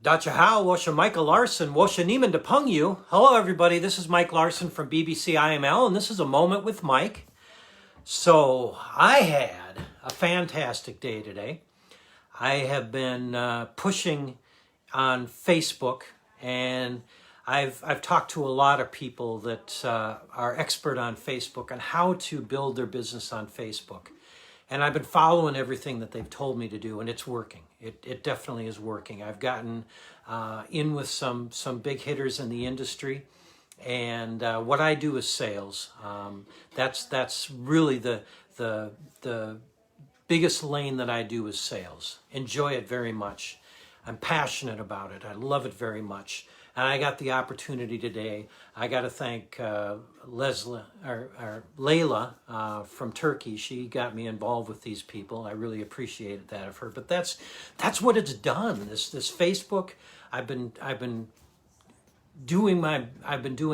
Dacha How, Washa Michael Larson, Washa Nieman Depung you. Hello, everybody. This is Mike Larson from BBC IML, and this is A Moment with Mike. So, I had a fantastic day today. I have been pushing on Facebook, and I've talked to a lot of people that are expert on Facebook on how to build their business on Facebook. And I've been following everything that they've told me to do, and it's working. It definitely is working. I've gotten in with some big hitters in the industry, and what I do is sales. That's really the biggest lane that I do is sales. Enjoy it very much. I'm passionate about it. I love it very much. And I got the opportunity today. I got to thank Layla from Turkey. She got me involved with these people. I really appreciated that of her. But that's what it's done. This Facebook. I've been doing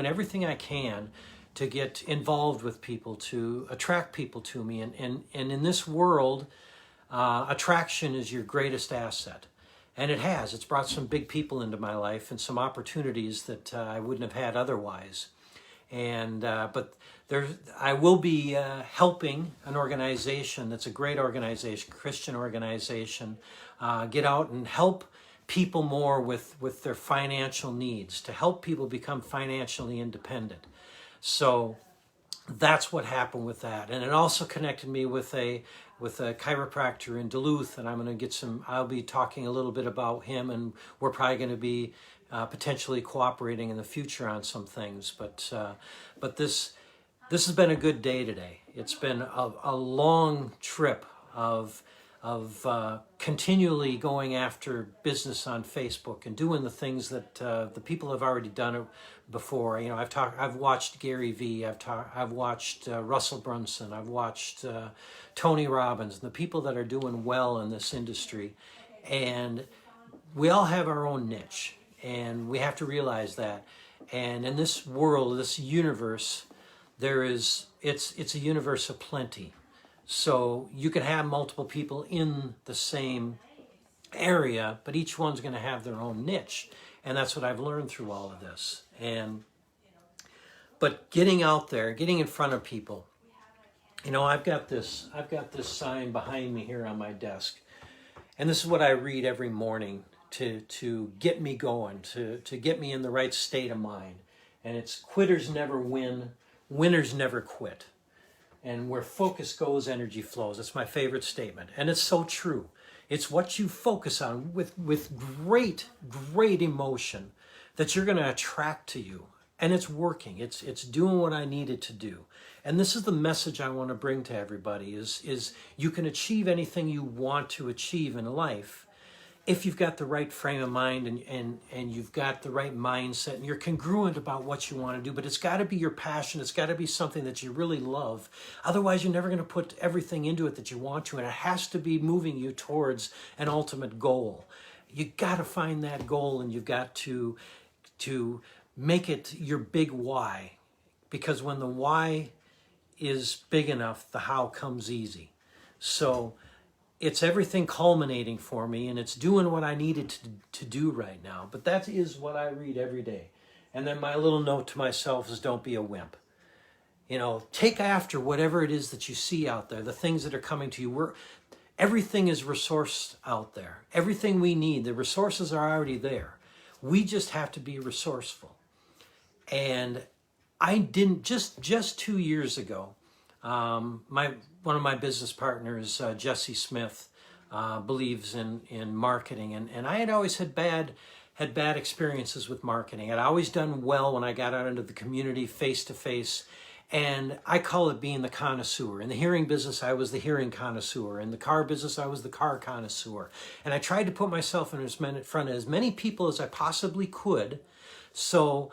everything I can to get involved with people, to attract people to me. And in this world, attraction is your greatest asset. And it has. It's brought some big people into my life and some opportunities that I wouldn't have had otherwise. And but I will be helping an organization that's a great organization, Christian organization, get out and help people more with their financial needs, to help people become financially independent. So that's what happened with that. And it also connected me with a chiropractor in Duluth, and I'll be talking a little bit about him, and we're probably going to be potentially cooperating in the future on some things. But this has been a good day today. It's been a long trip of continually going after business on Facebook and doing the things that the people have already done it before. You know, I've watched Gary Vee, I've watched Russell Brunson, I've watched Tony Robbins, and the people that are doing well in this industry. And we all have our own niche, and we have to realize that. And in this world, this universe, it's a universe of plenty. So you can have multiple people in the same area, but each one's going to have their own niche. And that's what I've learned through all of this. But getting out there, getting in front of people. You know, I've got this sign behind me here on my desk. And this is what I read every morning to get me going, to get me in the right state of mind. And it's quitters never win, winners never quit. And where focus goes, energy flows. It's my favorite statement. And it's so true. It's what you focus on with great, great emotion that you're going to attract to you. And it's working. It's doing what I need it to do. And this is the message I want to bring to everybody is you can achieve anything you want to achieve in life if you've got the right frame of mind and you've got the right mindset and you're congruent about what you want to do. But it's got to be your passion. It's got to be something that you really love. Otherwise, you're never going to put everything into it that you want to. And it has to be moving you towards an ultimate goal. You got to find that goal, and you've got to make it your big why. Because when the why is big enough, the how comes easy. So it's everything culminating for me, and it's doing what I needed to do right now. But that is what I read every day. And then my little note to myself is, don't be a wimp. You know, take after whatever it is that you see out there, the things that are coming to you. Everything is resourced out there. Everything we need, the resources are already there. We just have to be resourceful. And I didn't, just 2 years ago, one of my business partners, Jesse Smith, believes in marketing, and I had always had bad experiences with marketing. I'd always done well when I got out into the community face to face, and I call it being the connoisseur. In the hearing business, I was the hearing connoisseur. In the car business, I was the car connoisseur. And I tried to put myself in front of as many people as I possibly could, so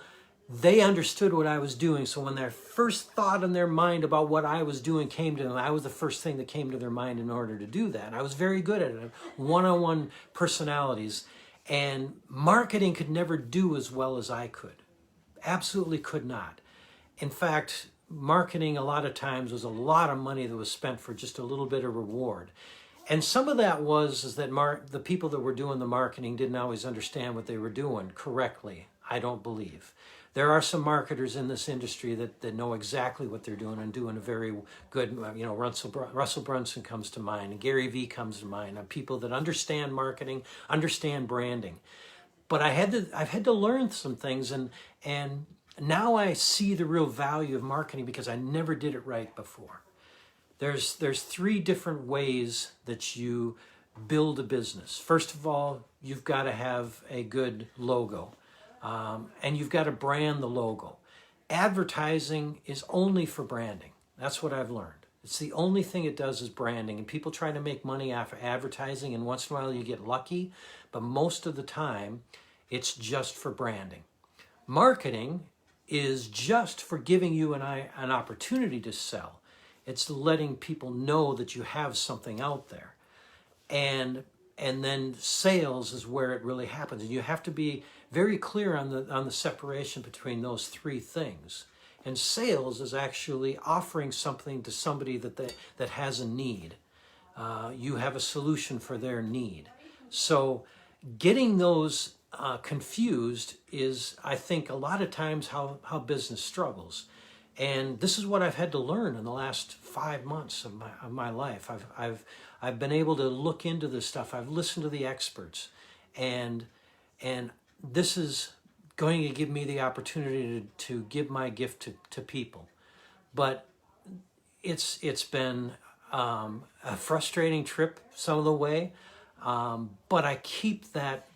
they understood what I was doing. So when their first thought in their mind about what I was doing came to them, I was the first thing that came to their mind in order to do that. I was very good at it, one-on-one personalities. And marketing could never do as well as I could. Absolutely could not. In fact, marketing a lot of times was a lot of money that was spent for just a little bit of reward. And some of that is that the people that were doing the marketing didn't always understand what they were doing correctly, I don't believe. There are some marketers in this industry that know exactly what they're doing and doing a very good, Russell Brunson comes to mind, and Gary Vee comes to mind, and people that understand marketing, understand branding. But I've had to learn some things, and now I see the real value of marketing because I never did it right before. There's three different ways that you build a business. First of all, you've got to have a good logo, and you've got to brand the logo. Advertising is only for branding. That's what I've learned. It's the only thing it does is branding, and people try to make money after advertising, and once in a while you get lucky, but most of the time it's just for branding. Marketing is just for giving you an opportunity to sell. It's letting people know that you have something out there. And then sales is where it really happens. And you have to be very clear on the separation between those three things. And sales is actually offering something to somebody that has a need. You have a solution for their need. So getting those confused is, I think, a lot of times how business struggles. And this is what I've had to learn in the last 5 months of my life. I've been able to look into this stuff. I've listened to the experts, and this is going to give me the opportunity to give my gift to people. But it's been a frustrating trip some of the way, but I keep that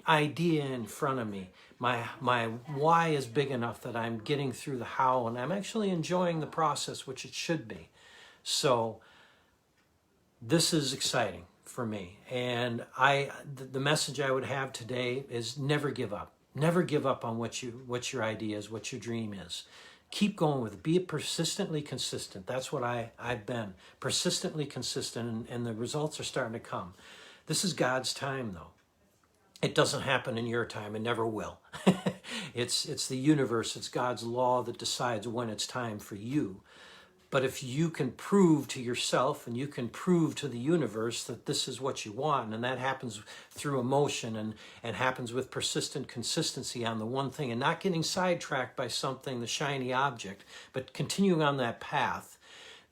idea in front of me. My why is big enough that I'm getting through the how, and I'm actually enjoying the process, which it should be. So this is exciting for me. And the message I would have today is never give up. Never give up on what your idea is, what your dream is. Keep going with it. Be persistently consistent. That's what I've been. Persistently consistent, and the results are starting to come. This is God's time, though. It doesn't happen in your time. It never will. It's the universe. It's God's law that decides when it's time for you. But if you can prove to yourself and you can prove to the universe that this is what you want, and that happens through emotion and happens with persistent consistency on the one thing and not getting sidetracked by something, the shiny object, but continuing on that path.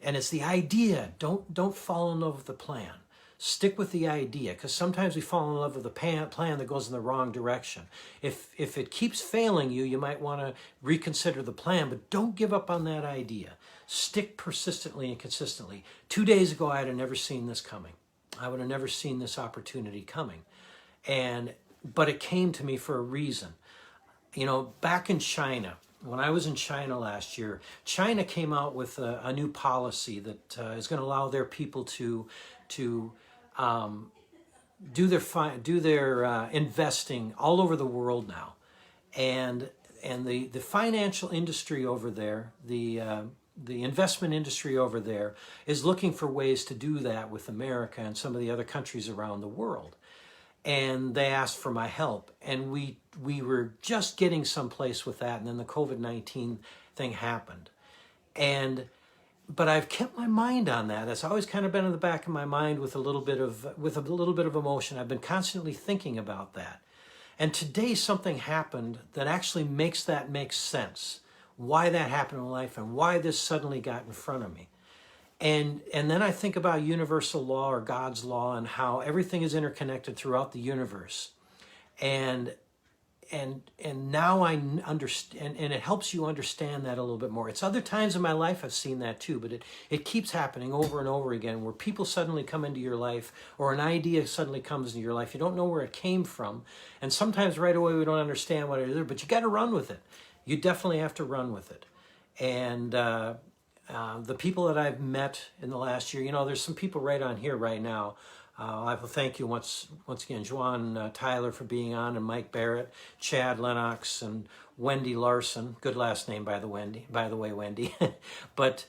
And it's the idea. Don't fall in love with the plan. Stick with the idea, because sometimes we fall in love with a plan that goes in the wrong direction. If it keeps failing you, you might want to reconsider the plan, but don't give up on that idea. Stick persistently and consistently. 2 days ago, I'd have never seen this coming. I would have never seen this opportunity coming. But it came to me for a reason. Back in China, when I was in China last year, China came out with a new policy that is going to allow their people to do their investing all over the world now, and the financial industry over there, the investment industry over there is looking for ways to do that with America and some of the other countries around the world. And they asked for my help, and we were just getting someplace with that, and then the COVID-19 thing happened, but I've kept my mind on that. That's always kind of been in the back of my mind with a little bit of emotion. I've been constantly thinking about that. And today something happened that actually makes that make sense. Why that happened in life and why this suddenly got in front of me. And then I think about universal law or God's law and how everything is interconnected throughout the universe. And now I understand, and it helps you understand that a little bit more. It's other times in my life I've seen that too, but it keeps happening over and over again, where people suddenly come into your life, or an idea suddenly comes into your life. You don't know where it came from, and sometimes right away we don't understand what it is, but you got to run with it. You definitely have to run with it. And the people that I've met in the last year, there's some people right on here right now. I will thank you once again, Juan Tyler, for being on, and Mike Barrett, Chad Lennox, and Wendy Larson. Good last name, by the way, Wendy. But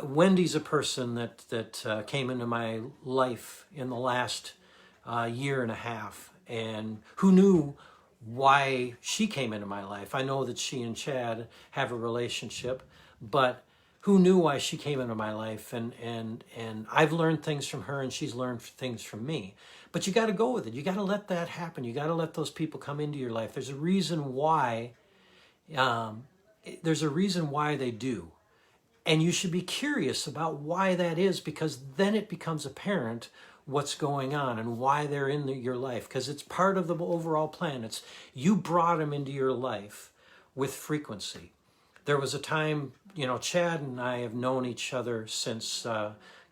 Wendy's a person that came into my life in the last year and a half, and who knew why she came into my life. I know that she and Chad have a relationship, but who knew why she came into my life, and I've learned things from her and she's learned things from me. But you got to go with it. You got to let that happen. You got to let those people come into your life. There's a reason why. There's a reason why they do. And you should be curious about why that is, because then it becomes apparent what's going on and why they're in your life, because it's part of the overall plan. It's you brought them into your life with frequency. There was a time, Chad and I have known each other since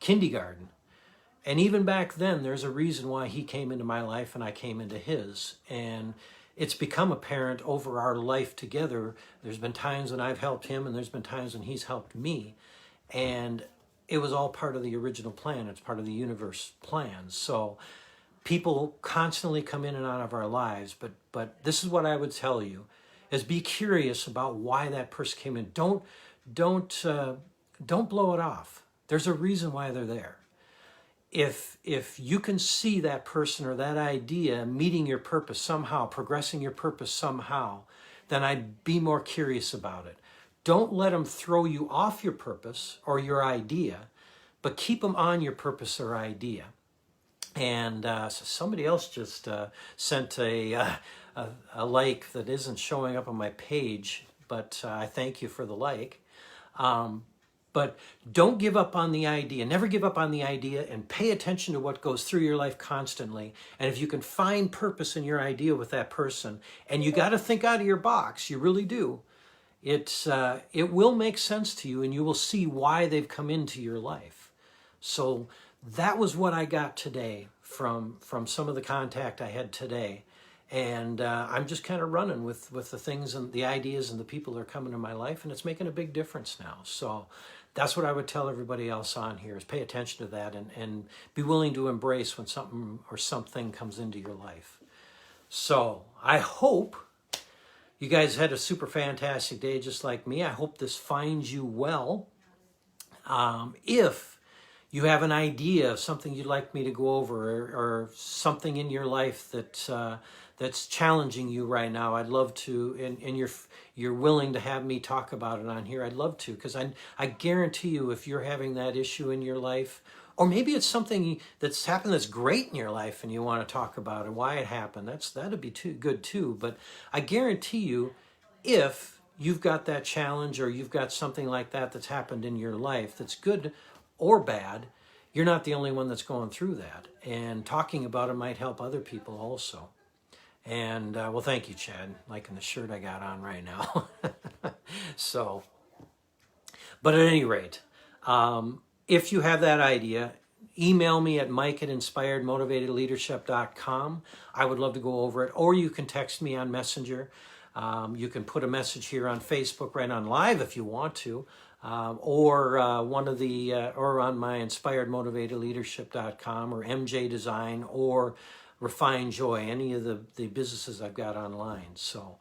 kindergarten. And even back then, there's a reason why he came into my life and I came into his. And it's become apparent over our life together. There's been times when I've helped him and there's been times when he's helped me. And it was all part of the original plan. It's part of the universe plan. So people constantly come in and out of our lives. But this is what I would tell you, is be curious about why that person came in. Don't blow it off. There's a reason why they're there. If you can see that person or that idea meeting your purpose somehow, progressing your purpose somehow, then I'd be more curious about it. Don't let them throw you off your purpose or your idea, but keep them on your purpose or idea. And so somebody else just sent a like that isn't showing up on my page, but I thank you for the like. But don't give up on the idea. Never give up on the idea, and pay attention to what goes through your life constantly. And if you can find purpose in your idea with that person, and you got to think out of your box, you really do, it will make sense to you, and you will see why they've come into your life. So that was what I got today from some of the contact I had today. And I'm just kind of running with the things and the ideas and the people that are coming in my life, and it's making a big difference now. So that's what I would tell everybody else on here, is pay attention to that and be willing to embrace when something or something comes into your life. So I hope you guys had a super fantastic day just like me. I hope this finds you well. If you have an idea of something you'd like me to go over, or something in your life that's challenging you right now, I'd love to, and you're willing to have me talk about it on here, I'd love to, because I guarantee you, if you're having that issue in your life, or maybe it's something that's happened that's great in your life and you want to talk about and why it happened, that'd be good too. But I guarantee you, if you've got that challenge or you've got something like that that's happened in your life that's good or bad, you're not the only one that's going through that. And talking about it might help other people also. And well, thank you, Chad, liking the shirt I got on right now. So, but at any rate, if you have that idea, email me at mike@inspiredmotivatedleadership.com. I would love to go over it. Or you can text me on Messenger. You can put a message here on Facebook right on live if you want to. Or or on my inspiredmotivatedleadership.com, or MJ Design, or Refine Joy, any of the businesses I've got online. So,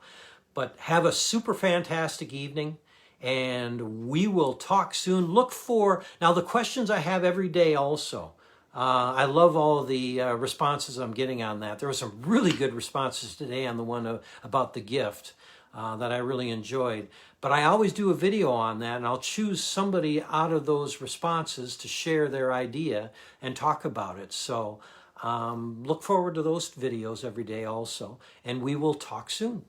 but have a super fantastic evening, and we will talk soon. Look for, now the questions I have every day also. I love all the responses I'm getting on that. There were some really good responses today on the one about the gift that I really enjoyed. But I always do a video on that, and I'll choose somebody out of those responses to share their idea and talk about it. So look forward to those videos every day also, and we will talk soon.